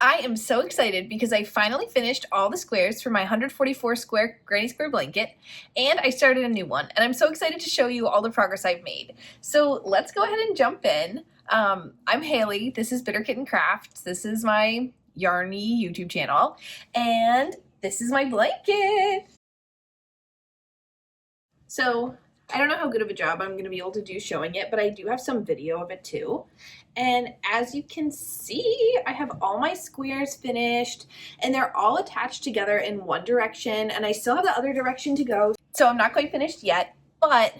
I am so excited because I finally finished all the squares for my 144 square granny square blanket, and I started a new one, and I'm so excited to show you all the progress I've made. So let's go ahead and jump in. I'm Haley, this is Bitter Kitten Crafts, this is my Yarny YouTube channel, and this is my blanket. So I don't know how good of a job I'm going to be able to do showing it, but I do have some video of it too. And as you can see, I have all my squares finished and they're all attached together in one direction, and I still have the other direction to go. So I'm not quite finished yet, but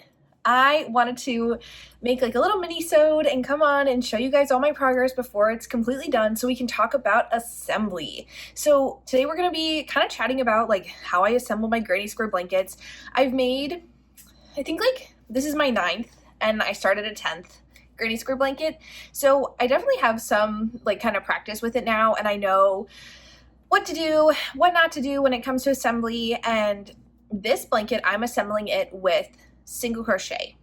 I wanted to make like a little mini-sode and come on and show you guys all my progress before it's completely done so we can talk about assembly. So today we're going to be kind of chatting about like how I assemble my granny square blankets. I've made, I think like this is my 9th and I started a 10th granny square blanket. So I definitely have some like kind of practice with it now, and I know what to do, what not to do when it comes to assembly. And this blanket, I'm assembling it with single crochet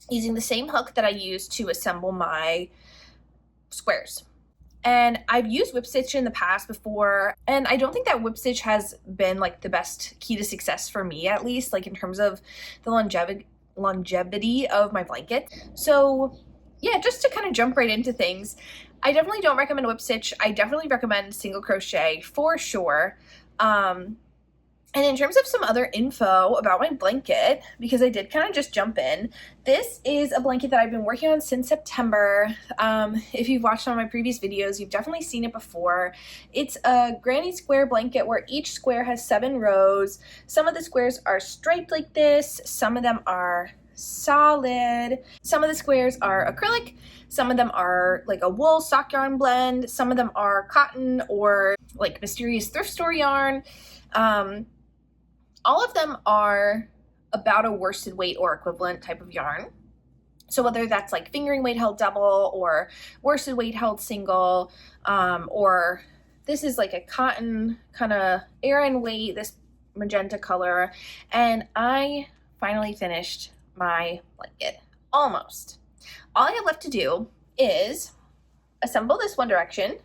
using the same hook that I used to assemble my squares. And I've used whip stitch in the past before, and I don't think that whip stitch has been like the best key to success for me, at least like in terms of the longevity of my blanket. So yeah, just to kind of jump right into things, I definitely don't recommend whip stitch. I definitely recommend single crochet for sure. And in terms of some other info about my blanket, because I did kind of just jump in, this is a blanket that I've been working on since September. If you've watched some of my previous videos, you've definitely seen it before. It's a granny square blanket where each square has 7 rows. Some of the squares are striped like this, some of them are solid, some of the squares are acrylic, some of them are like a wool sock yarn blend, some of them are cotton or like mysterious thrift store yarn. All of them are about a worsted weight or equivalent type of yarn. So whether that's like fingering weight held double or worsted weight held single, or this is like a cotton kind of Aran weight, this magenta color. And I finally finished my blanket, almost. All I have left to do is assemble this one direction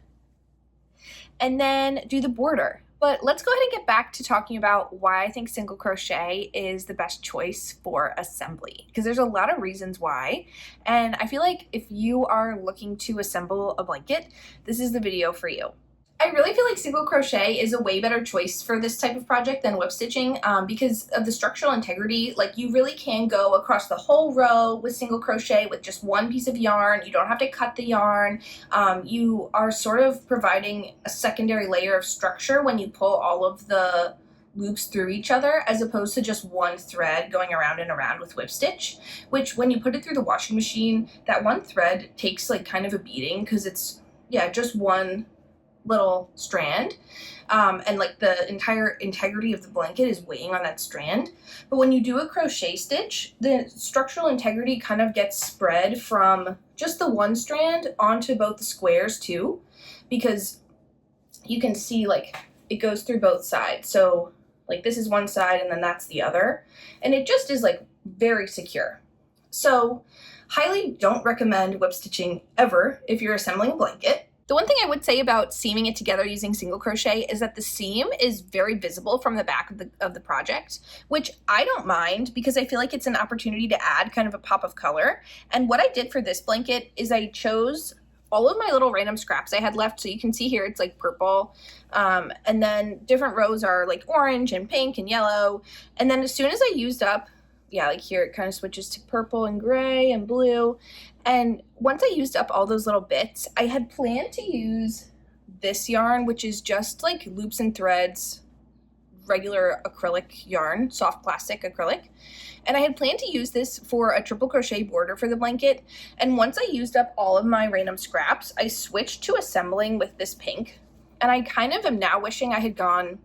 and then do the border. But let's go ahead and get back to talking about why I think single crochet is the best choice for assembly, because there's a lot of reasons why. And I feel like if you are looking to assemble a blanket, this is the video for you. I really feel like single crochet is a way better choice for this type of project than whip stitching because of the structural integrity. Like you really can go across the whole row with single crochet with just one piece of yarn. You don't have to cut the yarn. You are sort of providing a secondary layer of structure when you pull all of the loops through each other, as opposed to just one thread going around and around with whip stitch, which when you put it through the washing machine, that one thread takes like kind of a beating because it's, yeah, just one little strand, and like the entire integrity of the blanket is weighing on that strand. But when you do a crochet stitch, the structural integrity kind of gets spread from just the one strand onto both the squares too, because you can see like it goes through both sides. So like this is one side and then that's the other, and it just is like very secure. So highly don't recommend whip stitching ever if you're assembling a blanket. The one thing I would say about seaming it together using single crochet is that the seam is very visible from the back of the project, which I don't mind because I feel like it's an opportunity to add kind of a pop of color. And what I did for this blanket is I chose all of my little random scraps I had left. So you can see here it's like purple, and then different rows are like orange and pink and yellow. And then as soon as I used up, yeah, like here it kind of switches to purple and gray and blue. And once I used up all those little bits, I had planned to use this yarn, which is just like loops and threads, regular acrylic yarn, soft plastic acrylic. And I had planned to use this for a triple crochet border for the blanket. And once I used up all of my random scraps, I switched to assembling with this pink. And I kind of am now wishing I had gone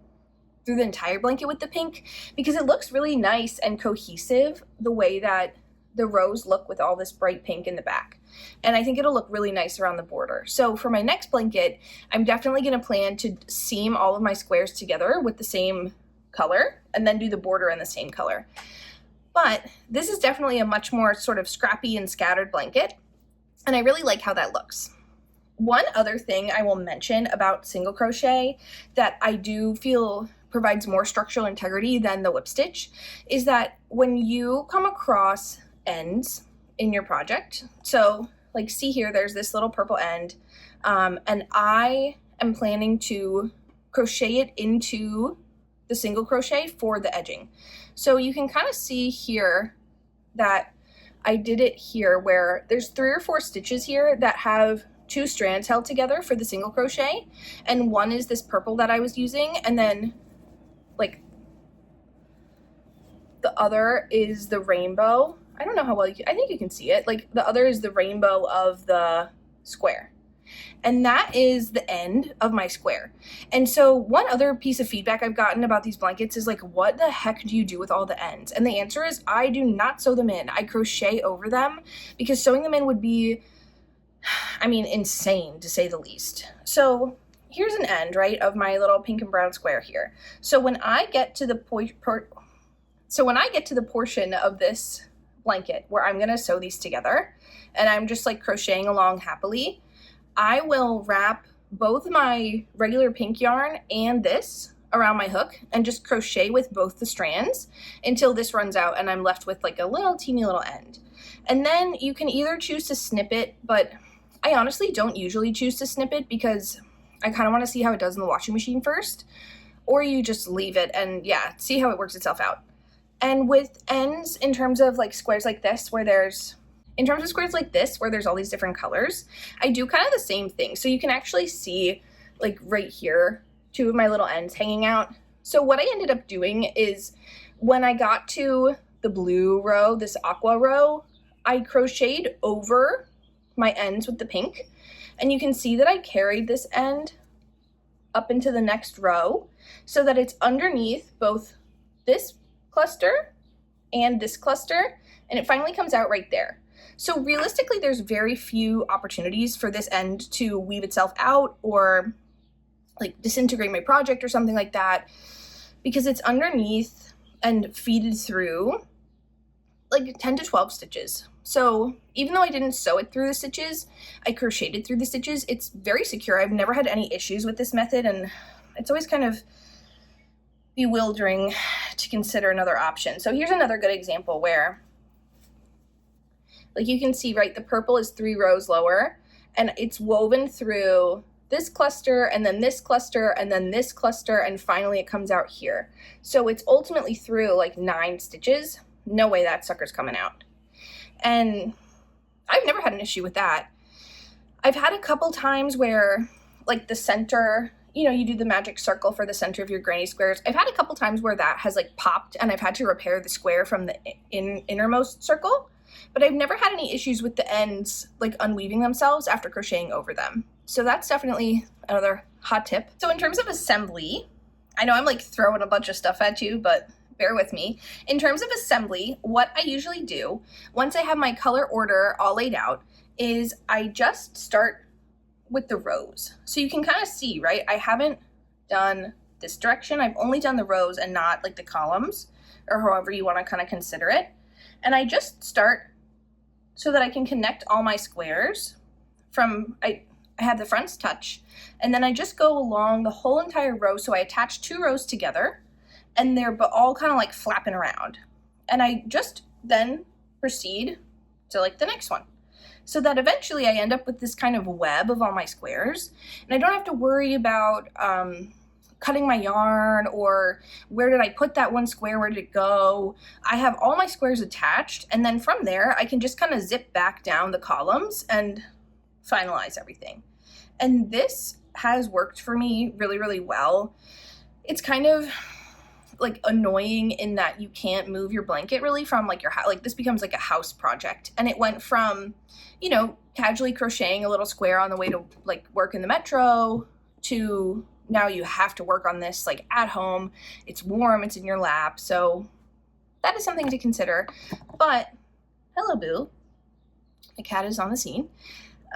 through the entire blanket with the pink, because it looks really nice and cohesive the way that the rows look with all this bright pink in the back. And I think it'll look really nice around the border. So for my next blanket, I'm definitely going to plan to seam all of my squares together with the same color and then do the border in the same color. But this is definitely a much more sort of scrappy and scattered blanket, and I really like how that looks. One other thing I will mention about single crochet that I do feel provides more structural integrity than the whip stitch is that when you come across ends in your project, so like see here, there's this little purple end, and I am planning to crochet it into the single crochet for the edging. So you can kind of see here that I did it here where there's 3 or 4 stitches here that have 2 strands held together for the single crochet, and one is this purple that I was using, and then like the other is the rainbow. I don't know how well I think you can see it. Like the other is the rainbow of the square. And that is the end of my square. And so one other piece of feedback I've gotten about these blankets is like, what the heck do you do with all the ends? And the answer is I do not sew them in. I crochet over them because sewing them in would be, I mean, insane to say the least. So here's an end, right, of my little pink and brown square here. So when I get to the portion of this blanket where I'm gonna sew these together and I'm just like crocheting along happily, I will wrap both my regular pink yarn and this around my hook and just crochet with both the strands until this runs out and I'm left with like a little teeny little end. And then you can either choose to snip it, but I honestly don't usually choose to snip it because I kind of want to see how it does in the washing machine first, or you just leave it and yeah, see how it works itself out. And with ends in terms of like squares like this where there's all these different colors, I do kind of the same thing. So you can actually see like right here, 2 of my little ends hanging out. So what I ended up doing is when I got to the blue row, this aqua row, I crocheted over my ends with the pink. And you can see that I carried this end up into the next row so that it's underneath both this cluster and this cluster, and it finally comes out right there. So realistically, there's very few opportunities for this end to weave itself out or like disintegrate my project or something like that because it's underneath and feeded through like 10 to 12 stitches. So even though I didn't sew it through the stitches, I crocheted through the stitches. It's very secure. I've never had any issues with this method, and it's always kind of bewildering to consider another option. So here's another good example where like you can see, right, the purple is 3 rows lower and it's woven through this cluster and then this cluster and then this cluster, and finally it comes out here. So it's ultimately through like 9 stitches. No way that sucker's coming out. And I've never had an issue with that. I've had a couple times where like the center, you know, you do the magic circle for the center of your granny squares. I've had a couple times where that has like popped and I've had to repair the square from the innermost circle. But I've never had any issues with the ends like unweaving themselves after crocheting over them. So that's definitely another hot tip. So in terms of assembly, I know I'm like throwing a bunch of stuff at you, but bear with me. In terms of assembly, what I usually do once I have my color order all laid out is I just start with the rows. So you can kind of see, right? I haven't done this direction. I've only done the rows and not like the columns or however you want to kind of consider it. And I just start so that I can connect all my squares from, I have the fronts touch, and then I just go along the whole entire row. So I attach 2 rows together and they're all kind of like flapping around. And I just then proceed to like the next one. So that eventually I end up with this kind of web of all my squares. And I don't have to worry about cutting my yarn or where did I put that one square, where did it go? I have all my squares attached, and then from there I can just kind of zip back down the columns and finalize everything. And this has worked for me really, really well. It's kind of like annoying in that you can't move your blanket really from like your house. Like this becomes like a house project, and it went from, you know, casually crocheting a little square on the way to like work in the metro to now you have to work on this like at home. It's warm, it's in your lap. So that is something to consider. But hello, Boo. The cat is on the scene.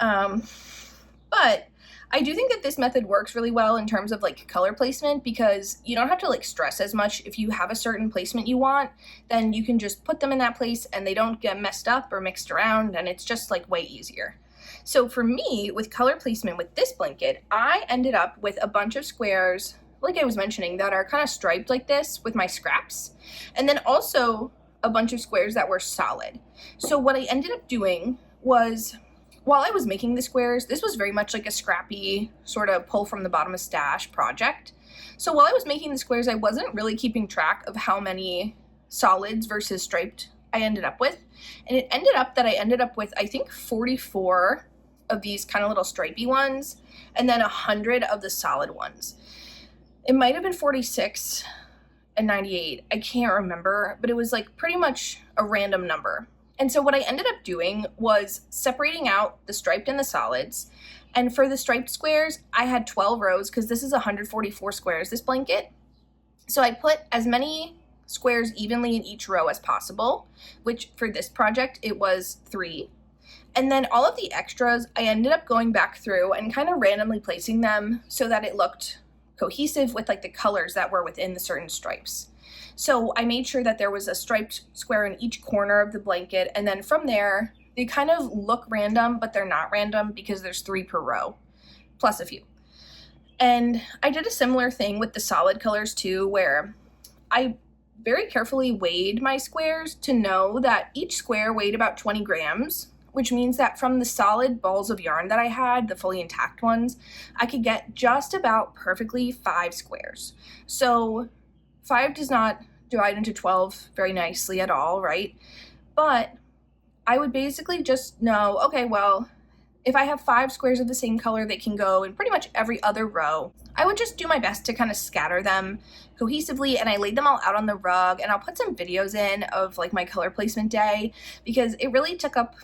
But I do think that this method works really well in terms of like color placement because you don't have to like stress as much. If you have a certain placement you want, then you can just put them in that place and they don't get messed up or mixed around, and it's just like way easier. So for me, with color placement with this blanket, I ended up with a bunch of squares, like I was mentioning, that are kind of striped like this with my scraps, and then also a bunch of squares that were solid. So what I ended up doing was, while I was making the squares, this was very much like a scrappy sort of pull from the bottom of stash project. So while I was making the squares, I wasn't really keeping track of how many solids versus striped I ended up with. And it ended up that I ended up with, I think, 44 of these kind of little stripey ones, and then 100 of the solid ones. It might have been 46 and 98. I can't remember, but it was like pretty much a random number. And so what I ended up doing was separating out the striped and the solids. And for the striped squares, I had 12 rows because this is 144 squares, this blanket. So I put as many squares evenly in each row as possible, which for this project, it was 3. And then all of the extras, I ended up going back through and kind of randomly placing them so that it looked cohesive with like the colors that were within the certain stripes. So I made sure that there was a striped square in each corner of the blanket, and then from there, they kind of look random, but they're not random because there's 3 per row, plus a few. And I did a similar thing with the solid colors too, where I very carefully weighed my squares to know that each square weighed about 20 grams, which means that from the solid balls of yarn that I had, the fully intact ones, I could get just about perfectly 5 squares. So 5 does not divide into 12 very nicely at all, right? But I would basically just know, okay, well, if I have 5 squares of the same color, they can go in pretty much every other row. I would just do my best to kind of scatter them cohesively, and I laid them all out on the rug, and I'll put some videos in of like my color placement day, because it really took up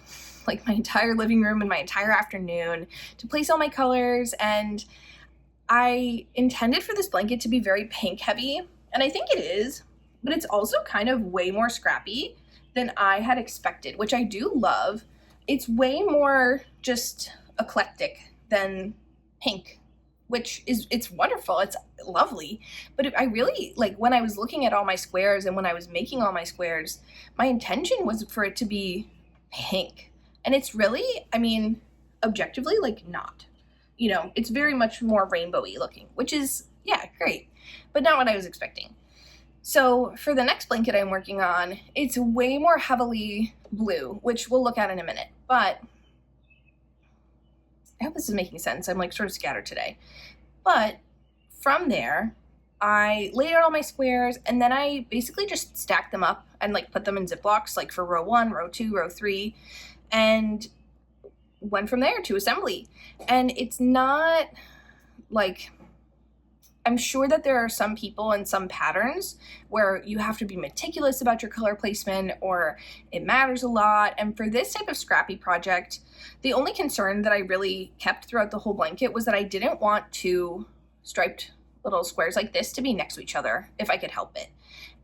like my entire living room and my entire afternoon to place all my colors. And I intended for this blanket to be very pink heavy, and I think it is, but it's also kind of way more scrappy than I had expected, which I do love. It's way more just eclectic than pink, which is, it's wonderful, it's lovely. But I really, like, when I was looking at all my squares and when I was making all my squares, my intention was for it to be pink. And it's really, I mean, objectively, like, not. You know, it's very much more rainbowy looking, which is, yeah, great, but not what I was expecting. So for the next blanket I'm working on, it's way more heavily blue, which we'll look at in a minute, but I hope this is making sense. I'm like sort of scattered today. But from there, I laid out all my squares, and then I basically just stacked them up and like put them in Ziplocs, like for row 1, row 2, row 3, and went from there to assembly. And it's not like, I'm sure that there are some people and some patterns where you have to be meticulous about your color placement, or it matters a lot. And for this type of scrappy project, the only concern that I really kept throughout the whole blanket was that I didn't want 2 striped little squares like this to be next to each other if I could help it.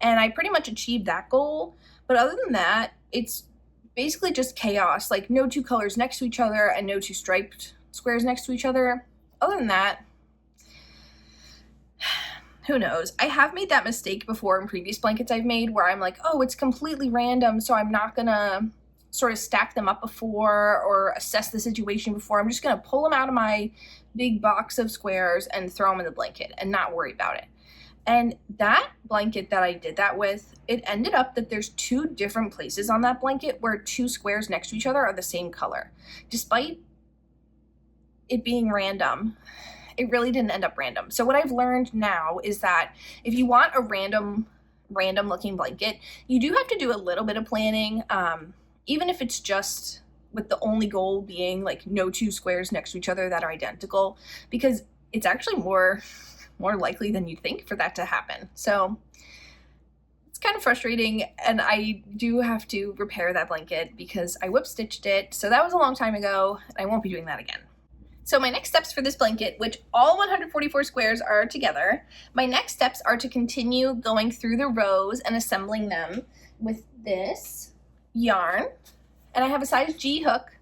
And I pretty much achieved that goal. But other than that, it's basically just chaos, like no 2 colors next to each other and no 2 striped squares next to each other. Other than that, who knows? I have made that mistake before in previous blankets I've made where I'm like, oh, it's completely random, so I'm not gonna sort of stack them up before or assess the situation before. I'm just gonna pull them out of my big box of squares and throw them in the blanket and not worry about it. And that blanket that I did that with, it ended up that there's 2 different places on that blanket where 2 squares next to each other are the same color. Despite it being random, it really didn't end up random. So what I've learned now is that if you want a random looking blanket, you do have to do a little bit of planning, even if it's just with the only goal being like no 2 squares next to each other that are identical, because it's actually more likely than you'd think for that to happen. So it's kind of frustrating, and I do have to repair that blanket because I whip stitched it. So that was a long time ago, and I won't be doing that again. So my next steps for this blanket, which all 144 squares are together, my next steps are to continue going through the rows and assembling them with this yarn. And I have a size G hook,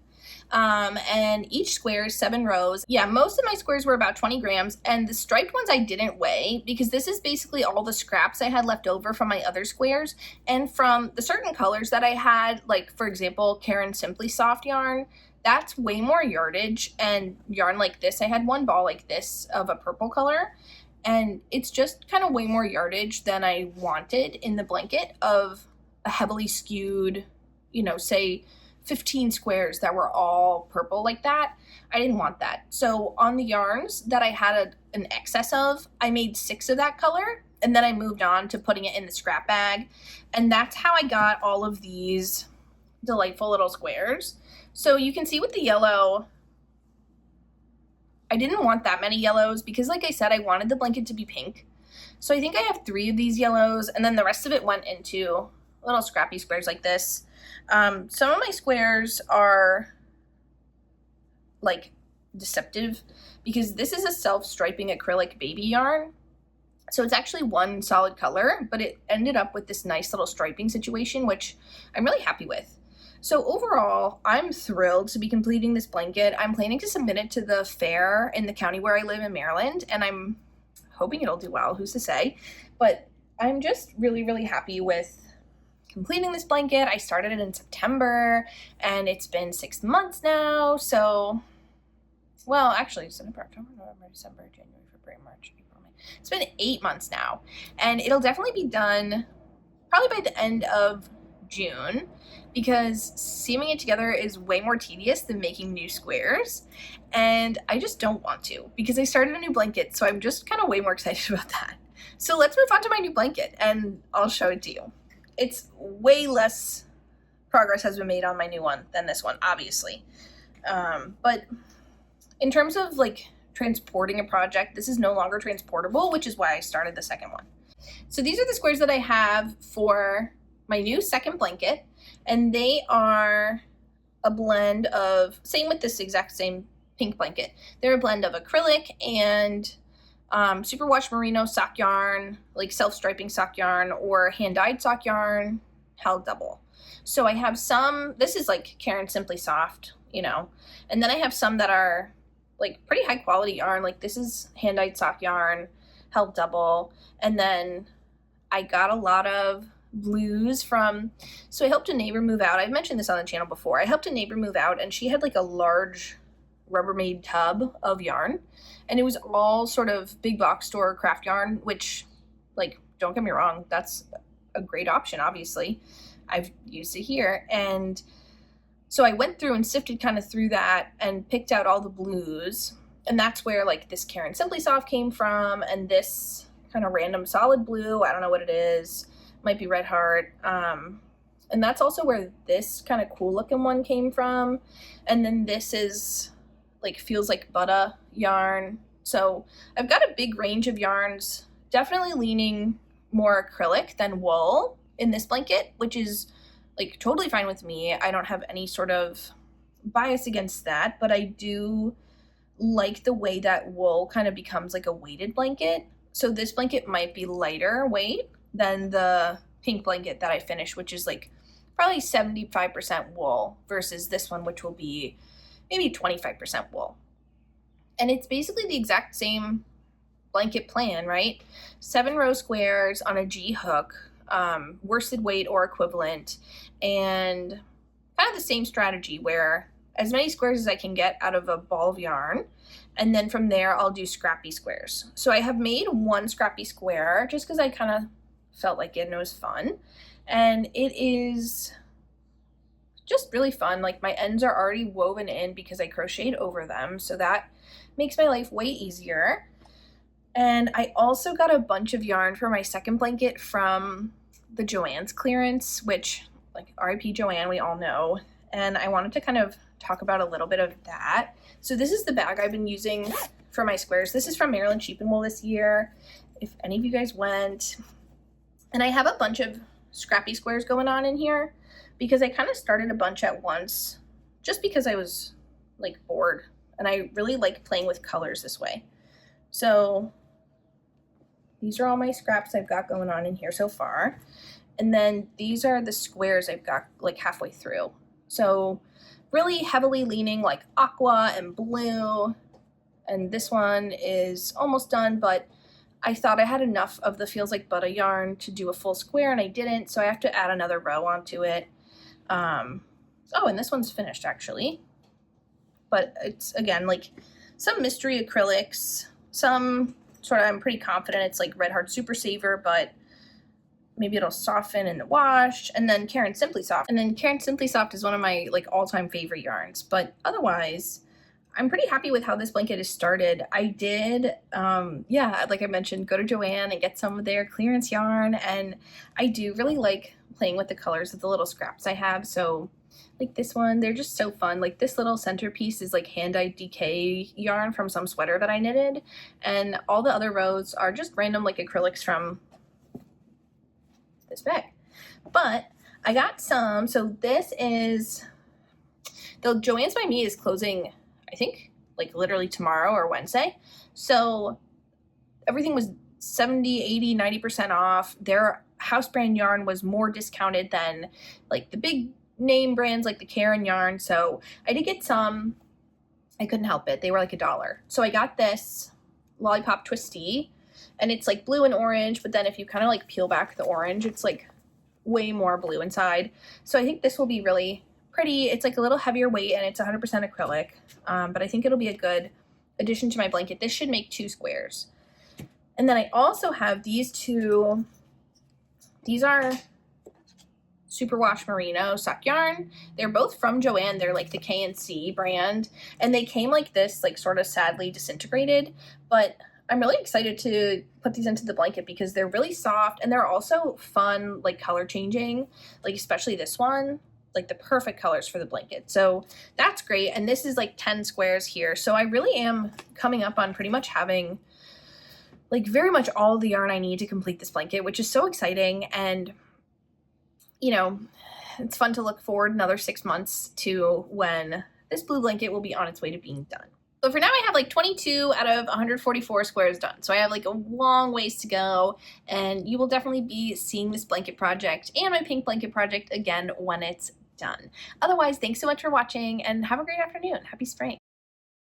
and each square is 7 rows. Yeah, most of my squares were about 20 grams, and the striped ones I didn't weigh because this is basically all the scraps I had left over from my other squares and from the certain colors that I had, like for example, Karen Simply Soft yarn. that's way more yardage and yarn like this. I had one ball like this of a purple color, and it's just kind of way more yardage than I wanted in the blanket of a heavily skewed, you know, say 15 squares that were all purple like that. I didn't want that. So on the yarns that I had an excess of, I made 6 of that color, and then I moved on to putting it in the scrap bag. And that's how I got all of these delightful little squares. So you can see with the yellow, I didn't want that many yellows because, like I said, I wanted the blanket to be pink. So I think I have 3 of these yellows, and then the rest of it went into little scrappy squares like this. Some of my squares are like deceptive because this is a self-striping acrylic baby yarn. So it's actually one solid color, but it ended up with this nice little striping situation, which I'm really happy with. So overall, I'm thrilled to be completing this blanket. I'm planning to submit it to the fair in the county where I live in Maryland, and I'm hoping it'll do well, who's to say. But I'm just really, really happy with completing this blanket. I started it in September, and it's been 6 months now. So, well, actually, September, October, November, December, January, February, March, April, May. It's been 8 months now, and it'll definitely be done probably by the end of June, because seaming it together is way more tedious than making new squares, and I just don't want to because I started a new blanket, so I'm just kind of way more excited about that. So let's move on to my new blanket, and I'll show it to you. It's way less progress has been made on my new one than this one, obviously. But in terms of like transporting a project, this is no longer transportable, which is why I started the second one. So these are the squares that I have for my new second blanket, and they are a blend of, same with this exact same pink blanket, they're a blend of acrylic and superwash merino sock yarn, like self-striping sock yarn, or hand-dyed sock yarn held double. So I have some, this is like Caron Simply Soft, you know, and then I have some that are like pretty high quality yarn, like this is hand-dyed sock yarn held double. And then I got a lot of blues from, so I helped a neighbor move out. I've mentioned this on the channel before. I helped a neighbor move out, and she had like a large Rubbermaid tub of yarn, and it was all sort of big box store craft yarn, which, like, don't get me wrong, that's a great option, obviously. I've used it here. And so I went through and sifted kind of through that and picked out all the blues, and that's where like this Caron Simply Soft came from, and this kind of random solid blue, I don't know what it is, might be Red Heart, and that's also where this kind of cool looking one came from. And then this is like, feels like butter yarn. So I've got a big range of yarns, definitely leaning more acrylic than wool in this blanket, which is like totally fine with me. I don't have any sort of bias against that, but I do like the way that wool kind of becomes like a weighted blanket. So this blanket might be lighter weight than the pink blanket that I finished, which is like probably 75% wool, versus this one, which will be maybe 25% wool. And it's basically the exact same blanket plan, right? 7 row squares on a G hook, worsted weight or equivalent, and kind of the same strategy where as many squares as I can get out of a ball of yarn, and then from there I'll do scrappy squares. So I have made 1 scrappy square just because I kind of felt like it and it was fun, and it is just really fun. Like, my ends are already woven in because I crocheted over them, so that makes my life way easier. And I also got a bunch of yarn for my second blanket from the Joann's clearance, which, like, RIP Joanne, we all know, and I wanted to kind of talk about a little bit of that. So this is the bag I've been using for my squares. This is from Maryland Sheep and Wool this year, if any of you guys went. And I have a bunch of scrappy squares going on in here because I kind of started a bunch at once just because I was like bored, and I really like playing with colors this way. So these are all my scraps I've got going on in here so far. And then these are the squares I've got like halfway through. So really heavily leaning like aqua and blue. And this one is almost done, but I thought I had enough of the feels like butter yarn to do a full square, and I didn't, so I have to add another row onto it. Oh, and this one's finished actually. but it's, again, like some mystery acrylics, some sort of, I'm pretty confident it's like Red Heart Super Saver, but maybe it'll soften in the wash. And then Karen Simply Soft. And then Karen Simply Soft is one of my like all-time favorite yarns. But otherwise, I'm pretty happy with how this blanket is started. I did, yeah, like I mentioned, go to Joann and get some of their clearance yarn. And I do really like playing with the colors of the little scraps I have. So like this one, they're just so fun. Like this little centerpiece is like hand-dyed DK yarn from some sweater that I knitted. And all the other rows are just random like acrylics from this bag. But I got some, so this is, the Joann's by Me is closing, I think, like literally tomorrow or Wednesday. So everything was 70, 80, 90% off. Their house brand yarn was more discounted than like the big name brands like the Karen yarn. So I did get some. I couldn't help it. They were like $1. So I got this Lollipop Twisty, and it's like blue and orange, but then if you kind of like peel back the orange, it's like way more blue inside. So I think this will be really pretty. It's like a little heavier weight and it's 100% acrylic, but I think it'll be a good addition to my blanket. This should make 2 squares. And then I also have these two. These are Superwash Merino Suck Yarn. They're both from Joann. They're like the K&C brand, and they came like this, like sort of sadly disintegrated, but I'm really excited to put these into the blanket because they're really soft and they're also fun, like color changing, like especially this one, like the perfect colors for the blanket. So that's great. And this is like 10 squares here. So I really am coming up on pretty much having like very much all the yarn I need to complete this blanket, which is so exciting. And you know, it's fun to look forward another 6 months to when this blue blanket will be on its way to being done. So for now, I have like 22 out of 144 squares done. So I have like a long ways to go, and you will definitely be seeing this blanket project and my pink blanket project again when it's done. Otherwise, thanks so much for watching and have a great afternoon. Happy spring.